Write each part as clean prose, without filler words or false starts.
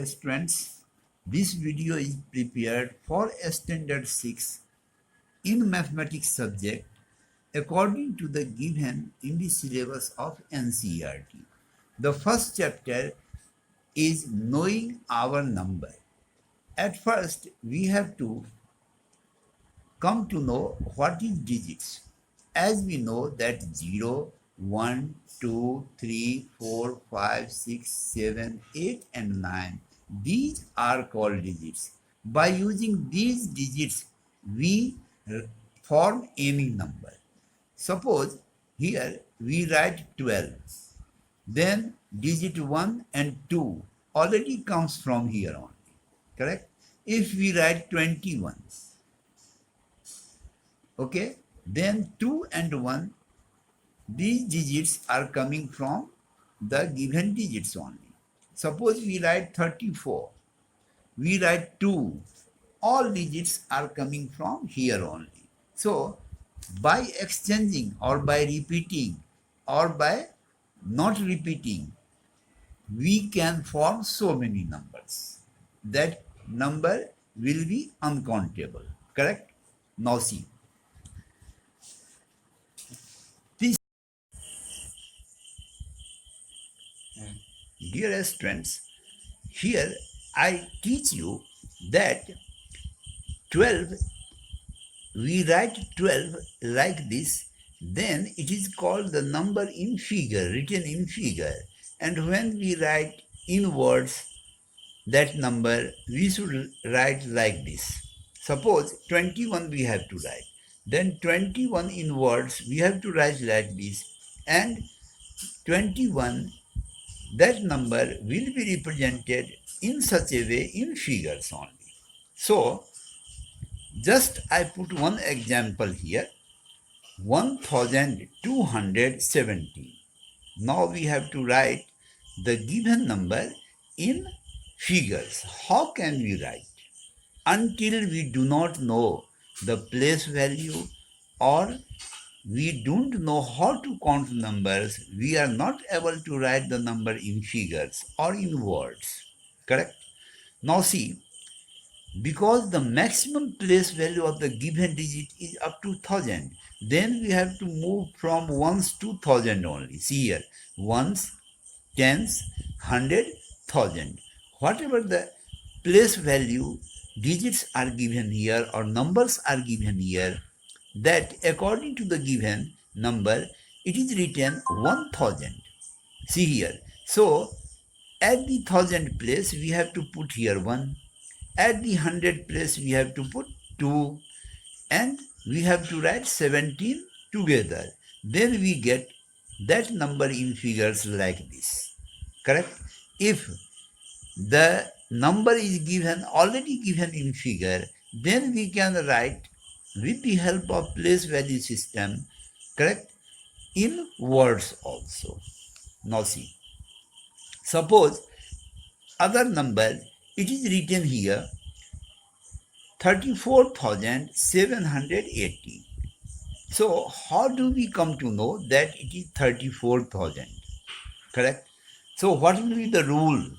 Dear students, this video is prepared for Standard 6 in mathematics subject according to the given in the syllabus of NCERT. The first chapter is knowing our number. At first, we have to come to know what is digits. As we know that 0, 1, 2, 3, 4, 5, 6, 7, 8 and 9, these are called digits. By using these digits, we form any number. Suppose here we write 12. Then digit 1 and 2 already comes from here only. Correct? If we write 21, okay, then 2 and 1, these digits are coming from the given digits only. Suppose we write 34, we write 2, all digits are coming from here only. So by exchanging or by repeating or by not repeating, we can form so many numbers. That number will be uncountable. Correct? Now see. Dear students, here I teach you that 12, we write 12 like this, then it is called the number in figure, written in figure. And when we write in words that number, we should write like this. Suppose 21 we have to write. Then 21 in words we have to write like this. And 21, that number will be represented in such a way in figures only. So, just I put one example here, 1217. Now we have to write the given number in figures. How can we write? Until we do not know the place value or we don't know how to count numbers, we are not able to write the number in figures or in words. Correct? Now see, because the maximum place value of the given digit is up to 1000, then we have to move from ones to 1000 only. See here, ones, tens, 100, 1000. Whatever the place value digits are given here or numbers are given here, that according to the given number, it is written 1000. See here. So, at the 1000 place, we have to put here 1. At the 100 place, we have to put 2. And we have to write 17 together. Then we get that number in figures like this. Correct? If the number is given, already given in figure, then we can write with the help of place value system, correct, in words also. Now see, suppose other number, it is written here 34,780. So how do we come to know that it is 34,000? Correct? So what will be the rule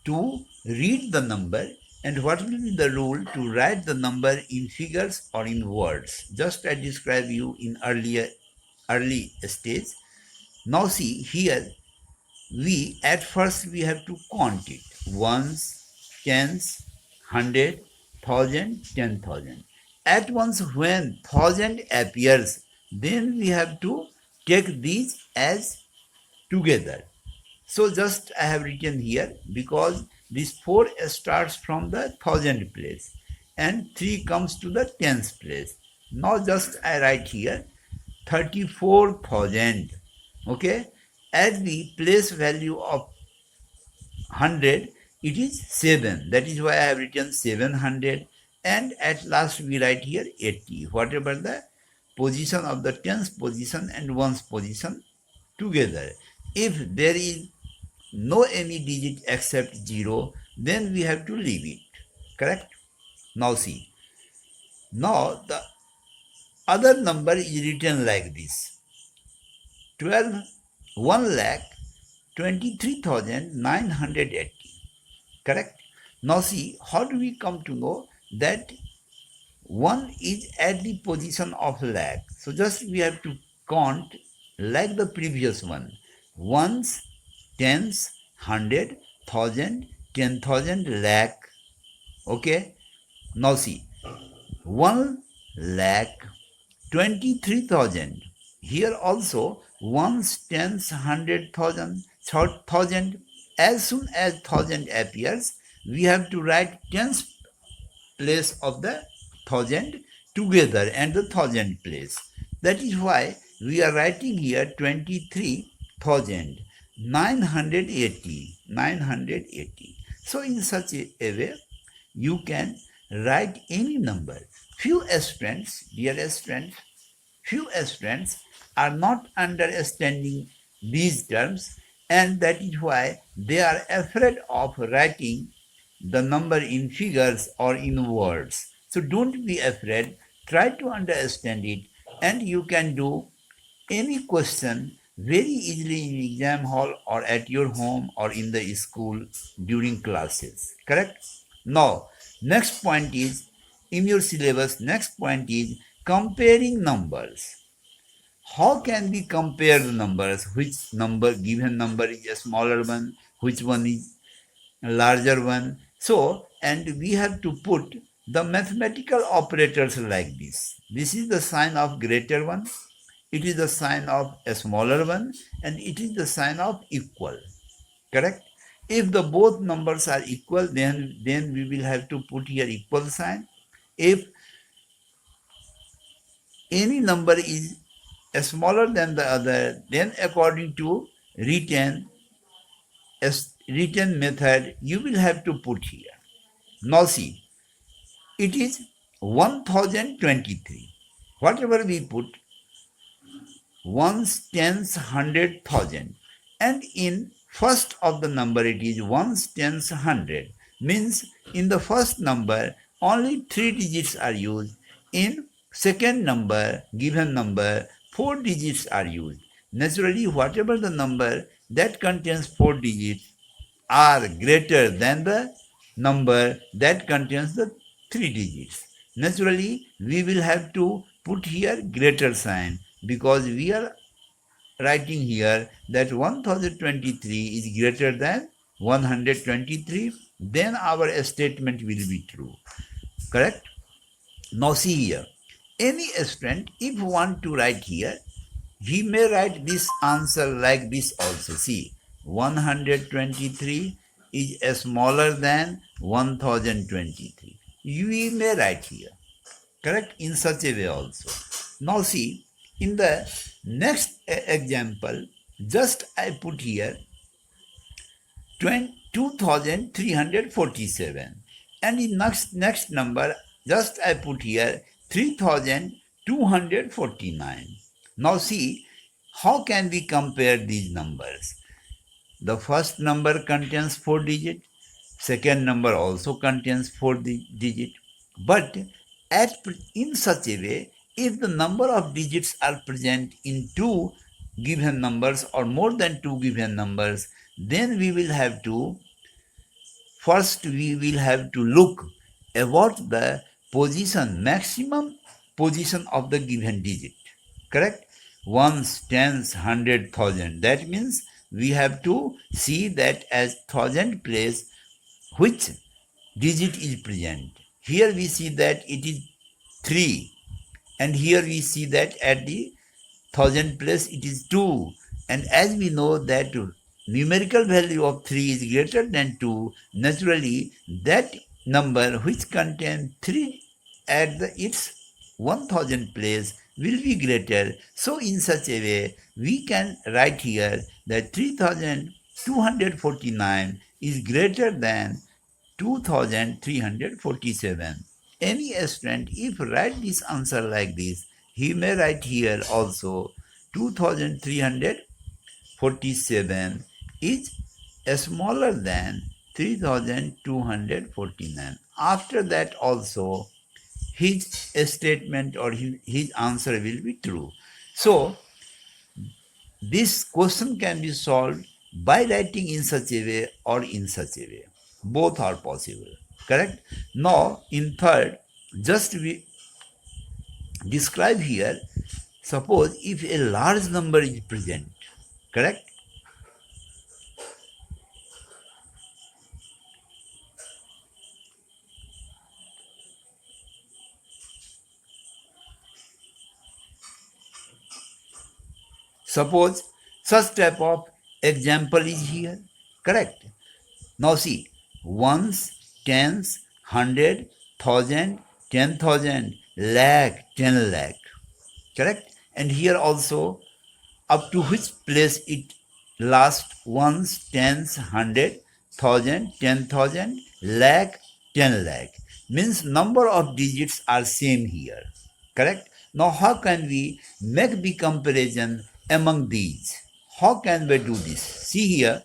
to read the number and what will be the rule to write the number in figures or in words? Just I described you in early stage. Now see here, at first we have to count it. Ones, tens, 100, 1000, 10,000. At once when 1000 appears, then we have to take these as together. So just I have written here because this 4 starts from the 1000 place and 3 comes to the tens place. Now just I write here 34,000. Okay. At the place value of 100, it is 7. That is why I have written 700. And at last we write here 80. Whatever the position of the tens position and ones position together. If there is no any digit except 0, then we have to leave it. Correct? Now see. Now the other number is written like this. 1,23,980. Correct? Now see, how do we come to know that 1 is at the position of lakh? So just we have to count like the previous one. Ones, tens, hundred, thousand, 10,000, lakh. Okay? Now see, 1 lakh 23,000. Here also ones, tens, 100,000, thousand. As soon as thousand appears, we have to write tens place of the thousand together and the thousand place. That is why we are writing here 23,980. So in such a way, you can write any number. Few aspirants, dear aspirants, few aspirants are not understanding these terms, and that is why they are afraid of writing the number in figures or in words. So don't be afraid, try to understand it, and you can do any question very easily in exam hall or at your home or in the school during classes. Correct? Now, next point is in your syllabus, next point is comparing numbers. How can we compare the numbers? Which number, given number is a smaller one, which one is a larger one? So, and we have to put the mathematical operators like this. This is the sign of greater one, it is the sign of a smaller one, and it is the sign of equal. Correct? If the both numbers are equal, then we will have to put here equal sign. If any number is smaller than the other, then according to written method, you will have to put here. Now see, it is 1023. Whatever we put, ones, tens, 100,000, and in first of the number it is ones, tens, 100. Means in the first number only 3 digits are used. In second number, given number, 4 digits are used. Naturally, whatever the number that contains 4 digits are greater than the number that contains the 3 digits. Naturally, we will have to put here greater sign, because we are writing here that 1023 is greater than 123, then our statement will be true. Correct? Now see here, any student if want to write here, he may write this answer like this also. See, 123 is smaller than 1023. We may write here. Correct? In such a way also. Now see, in the next example, just I put here 2347, and in next number just I put here 3249. Now see, how can we compare these numbers? The first number contains 4 digits, second number also contains 4 digits, but in such a way, if the number of digits are present in 2 given numbers or more than 2 given numbers, then we will have to look about the maximum position of the given digit. Correct? Ones, tens, 100,000. That means we have to see that as thousand place which digit is present. Here we see that it is 3, and here we see that at the thousand place it is 2, and as we know that numerical value of 3 is greater than 2, naturally that number which contains 3 at its 1000 place will be greater. So in such a way, we can write here that 3249 is greater than 2347. Any student, if write this answer like this, he may write here also 2347 is smaller than 3249. After that also, his statement or his answer will be true. So, this question can be solved by writing in such a way or in such a way. Both are possible. Correct? Now, in third, just we describe here, suppose if a large number is present, correct? Suppose such type of example is here, correct? Now see, ones, tens, hundred, thousand, 10,000, lakh, 10 lakh, correct? And here also up to which place it lasts, ones, tens, hundred, thousand, 10,000, lakh, 10 lakh. Means number of digits are same here, correct? Now how can we make the comparison among these? How can we do this? See here,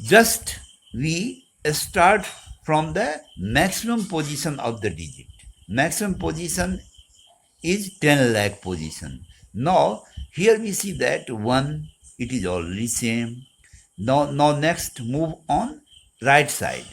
just we start from the maximum position of the digit. Maximum position is 10 lakh position. Now here we see that 1, it is already same. Now next move on right side.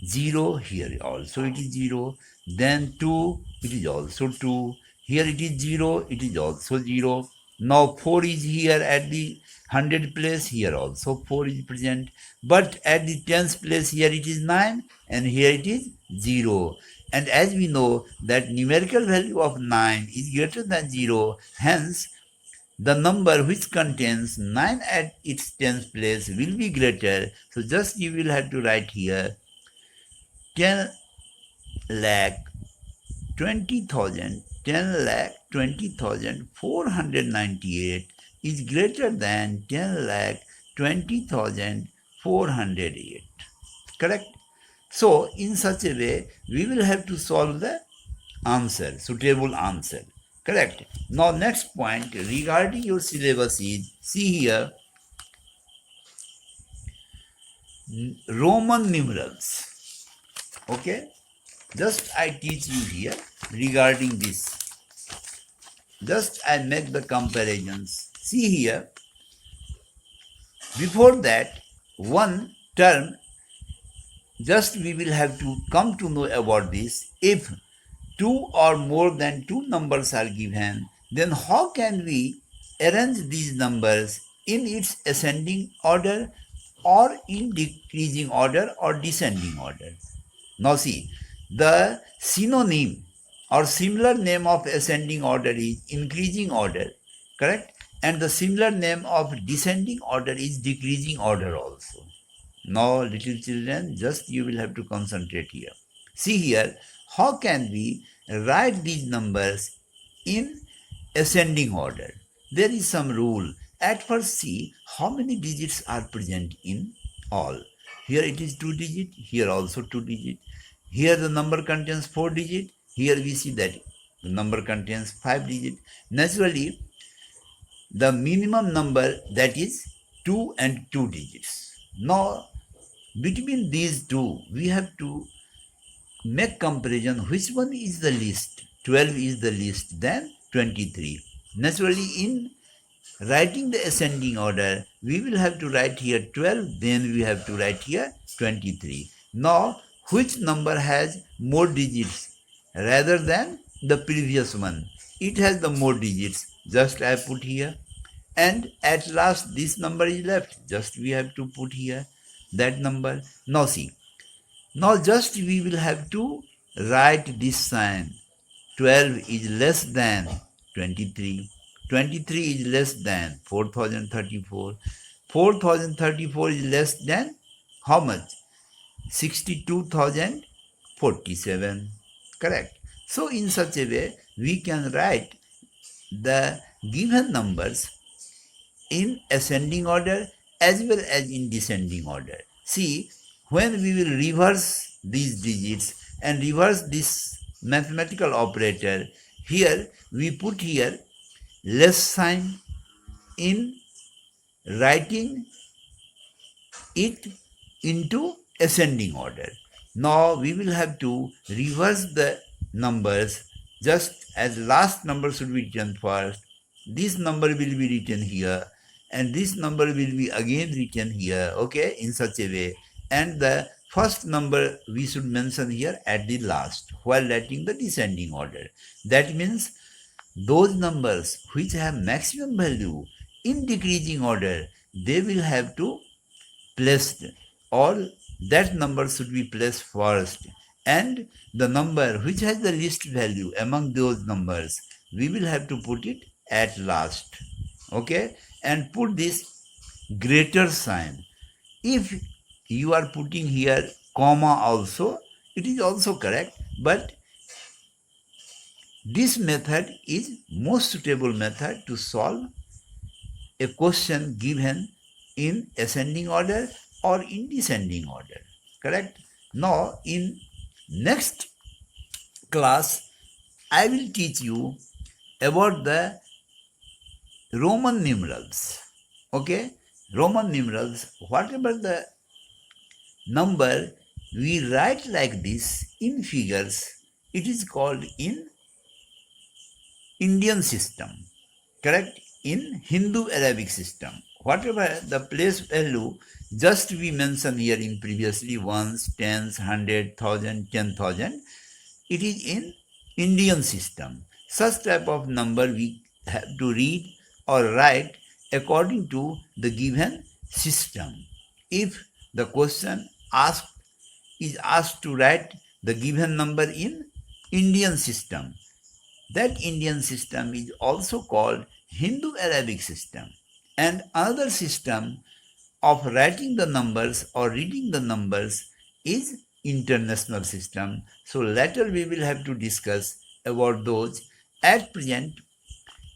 0, here also it is 0. Then 2, it is also 2. Here it is 0, it is also 0. Now 4 is here at the 100 place, here also 4 is present. But at the 10th place, here it is 9 and here it is 0. And as we know that numerical value of 9 is greater than 0, hence the number which contains 9 at its 10th place will be greater. So just you will have to write here 10 lakh 20,000, 10 lakh 20,498 is greater than 10 lakh 20,408. Correct? So in such a way, we will have to solve the answer, suitable answer. Correct? Now next point regarding your syllabus is, see here, Roman numerals. Okay? Just I teach you here regarding this. Just I make the comparisons. See here, before that, one term, just we will have to come to know about this. If 2 or more than 2 numbers are given, then how can we arrange these numbers in its ascending order or in decreasing order or descending order? Now see, the synonym or similar name of ascending order is increasing order, correct? And the similar name of descending order is decreasing order also. Now little children, just you will have to concentrate here. See here, how can we write these numbers in ascending order? There is some rule. At first see how many digits are present in all. Here it is 2 digit, here also 2 digit. Here the number contains 4 digit. Here we see that the number contains 5 digit. Naturally, the minimum number, that is 2 and 2 digits. Now, between these two, we have to make comparison which one is the least. 12 is the least, then 23. Naturally, in writing the ascending order, we will have to write here 12, then we have to write here 23. Now, which number has more digits rather than the previous one? It has the more digits, just I put here. And at last this number is left, just we have to put here that number. Now see, now just we will have to write this sign. 12 is less than 23. 23 is less than 4034. 4034 is less than how much? 62,047. Correct. So in such a way, we can write the given numbers in ascending order as well as in descending order. See, when we will reverse these digits and reverse this mathematical operator, here we put here less sign in writing it into ascending order. Now we will have to reverse the numbers, just as last number should be written first. This number will be written here and this number will be again written here, okay, in such a way. and the first number we should mention here at the last while writing the descending order. That means those numbers which have maximum value in decreasing order, they will have to placed, or that number should be placed first, and the number which has the least value among those numbers, we will have to put it at last. Okay, and put this greater sign. If you are putting here comma also, it is also correct, but this method is most suitable method to solve a question given in ascending order or in descending order. Correct? Now, in next class, I will teach you about the Roman numerals. Okay? Roman numerals, whatever the number we write like this in figures, it is called in Indian system. Correct? In Hindu Arabic system. Whatever the place value just we mentioned here in previously ones, tens, 100, 1000, 10,000, it is in Indian system. Such type of number we have to read or write according to the given system. If the question is asked to write the given number in Indian system, that Indian system is also called Hindu Arabic system. And another system of writing the numbers or reading the numbers is international system. So later we will have to discuss about those. At present,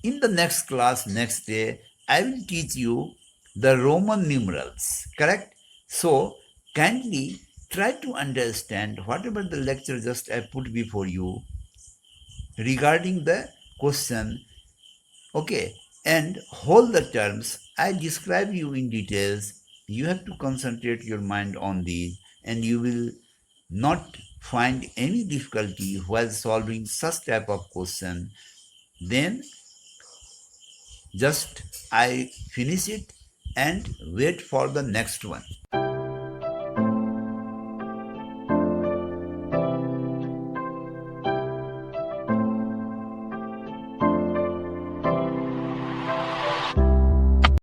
in the next class, next day, I will teach you the Roman numerals, correct? So kindly try to understand whatever the lecture just I put before you regarding the question, okay, and hold the terms I describe you in details. You have to concentrate your mind on these, and you will not find any difficulty while solving such type of question. Then just I finish it and wait for the next one.